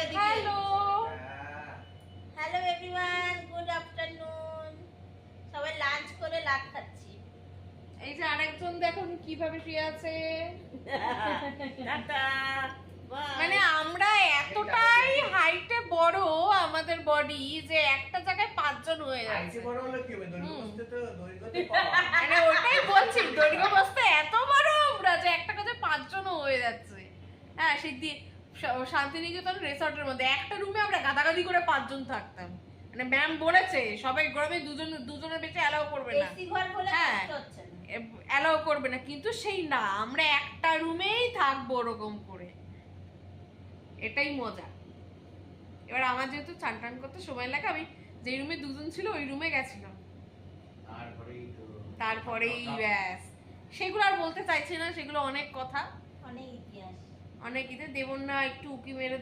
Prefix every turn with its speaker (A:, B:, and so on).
A: Hello
B: hello everyone, good afternoon. সবাই lunch করে লাট খাচ্ছি।
A: এই যে আরেকজন দেখুন কিভাবে শুয়ে আছে।
B: টাটা।
A: মানে আমরা এতটাই হাইটে বড় আমাদের বডি যে একটা জায়গায় 5 জন হয়ে যাচ্ছে।
C: হাইটে বড় হলো কি হবে? দৈর্ঘ্য বস্তে তো দৈর্ঘ্যতে কম।
A: মানে ওটাই বলছি, দৈর্ঘ্য বস্তে এত বড় আমরা যে একটা কাজে 5 জন হয়ে যাচ্ছে। হ্যাঁ, সেই শান্তিনিকেতন রিসর্টের মধ্যে একটা রুমে আমরা গাদাগাদি করে 5 জন থাকতাম। মানে ম্যাম বলেছে সবাই গরমে দুজনের বেশি অ্যালাউ করবে না।
B: এসি ঘর বলে
A: হ্যাঁ,
B: কষ্ট হচ্ছে না।
A: অ্যালাউ করবে না, কিন্তু সেই না, আমরা একটা রুমেই থাকবো ওরকম করে। এটাই মজা। এবার আমার যেহেতু চান টান করতে সময় লাগে, আমি যে রুমে দুজন ছিল ওই রুমে গেছিলাম। তারপরেই ব্যাস, সেগুলো আর বলতে চাইছি না, সেগুলো অনেক কথা,
B: অনেক ইতিহাস।
A: অনেক ইতে দেবন না একটু উকি মেরে